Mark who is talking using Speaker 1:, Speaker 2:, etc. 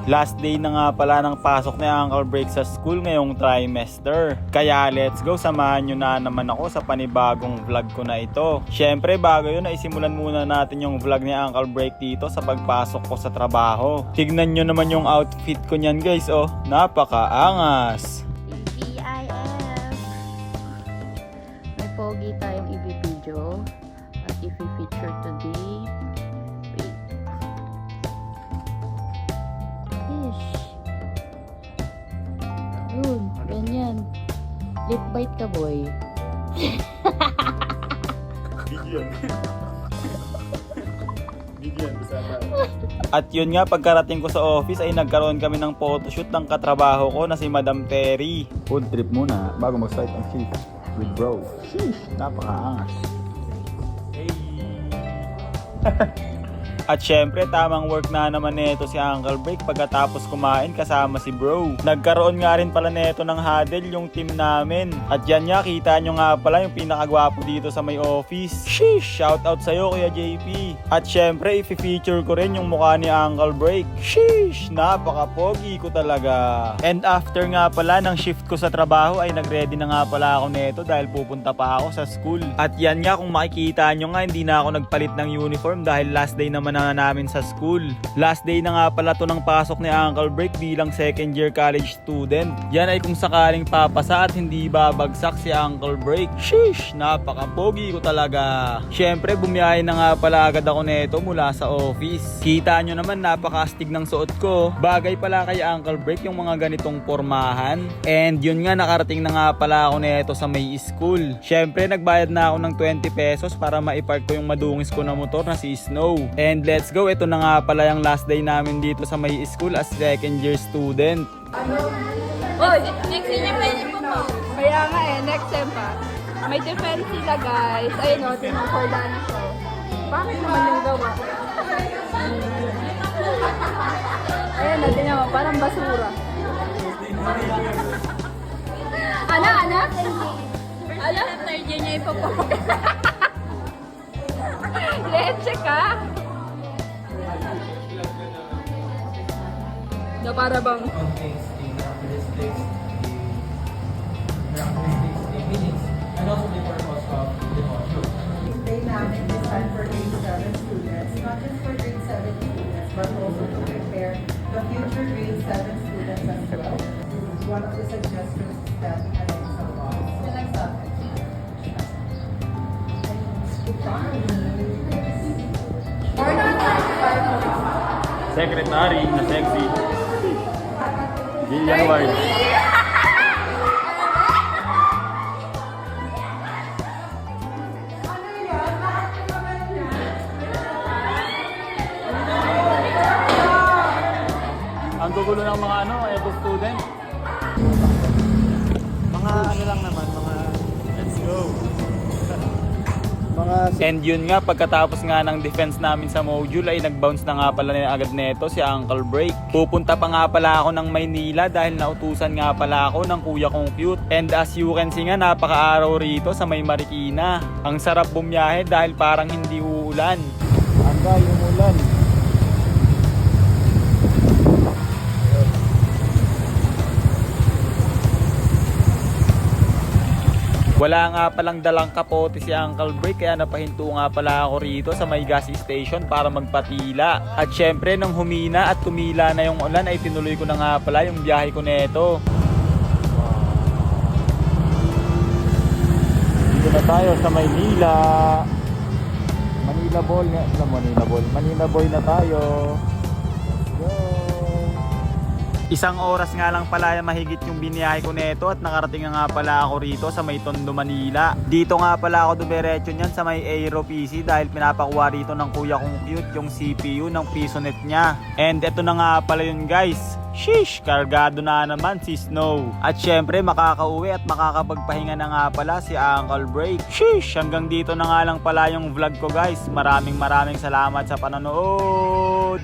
Speaker 1: Last day na nga pala ng pasok ni Uncle Break sa school ngayong trimester. Kaya let's go, samahan nyo na naman ako sa panibagong vlog ko na ito. Syempre bago yun ay simulan muna natin yung vlog ni Uncle Break dito sa pagpasok ko sa trabaho. Tignan nyo naman yung outfit ko nyan guys, oh, napakaangas.
Speaker 2: TGIF. May pogi tayong i-video at i-feature today. Wait. Ish. Yun, ganyan. Lip bite ka, boy.
Speaker 1: At yun nga, pagkarating ko sa office ay nagkaroon kami ng photoshoot ng katrabaho ko na si Madam Terry. Food trip muna bago mag-start ang shift with bro. Sheesh, napakaangas. Hey. At syempre tamang work na naman nito si Uncle Break pagkatapos kumain kasama si bro. Nagkaroon nga rin pala nito ng huddle yung team namin. At yan nga, kita nyo nga pala yung pinakagwapo dito sa may office. Sheesh, shout out sa'yo Kuya JP. At syempre i-feature ko rin yung mukha ni Uncle Break. Sheesh, napaka-pogi ko talaga. And after nga pala ng shift ko sa trabaho ay nagready na nga pala ako nito dahil pupunta pa ako sa school. At yan nga, kung makikita nyo nga, hindi na ako nagpalit ng uniform dahil last day naman na namin sa school. Last day na nga pala to ng pasok ni Uncle Break bilang second year college student. Yan ay kung sakaling papasa at hindi babagsak si Uncle Break. Sheesh, napaka-pogi ko talaga. Syempre bumiyahe na nga pala agad ako nito mula sa office. Kita nyo naman napaka-astig ng suot ko. Bagay pala kay Uncle Break yung mga ganitong pormahan. And yun nga, nakarating na nga pala ako nito sa may school. Syempre nagbayad na ako ng 20 pesos para maipark ko yung madungis ko na motor na si Snow. And let's go, ito na nga pala yung last day namin dito sa may school as second year student.
Speaker 3: Oy, next year pwede po po. Kaya nga next sem pa. May defense sila guys. Ayun o, tinungkordan ko. Bakit naman yung gawa? Ayun o, tingnan mo, parang basura. Anak? Alam, third year niya ipo po. Leche ka? Na para bang
Speaker 4: Day namin designed for grade 7 students, not just for grade 7 students, but also to prepare the future grade 7 students as well. One of the suggestions is that sa box.
Speaker 1: Secretary na sexy. Jillian Ward. Ang gugulo ng mga eto student. Mga lang naman, mga let's go. And yun nga, pagkatapos nga ng defense namin sa module ay nag-bounce na nga pala agad neto si Uncle Break. Pupunta pa nga pala ako ng Maynila dahil nautusan nga pala ako ng kuya kong cute. And as you can see nga, napaka-araw rito sa may Marikina. Ang sarap bumiyahe dahil parang hindi uulan. Hangga yung ulan. Wala nga palang dalang kapote si Uncle Break kaya napahinto nga pala ako rito sa may gas station para magpatila. At syempre nang humina at tumila na yung ulan ay tinuloy ko na nga pala yung biyahe ko neto. Dito na tayo sa Maynila. Manila Ball nga. Manila Boy na tayo. Let's go. Isang oras nga lang pala mahigit yung biniyahe ko neto at nakarating nga pala ako rito sa may Tondo, Manila. Dito nga pala ako dumiretso niyan sa may Aero PC dahil pinapakuha rito ng kuya kong cute yung CPU ng PisoNet niya. And eto na nga pala yun guys. Sheesh, kargado na naman si Snow. At syempre makakauwi at makakapagpahinga na nga pala si Uncle Break. Sheesh, hanggang dito na nga lang pala yung vlog ko guys. Maraming salamat sa panonood.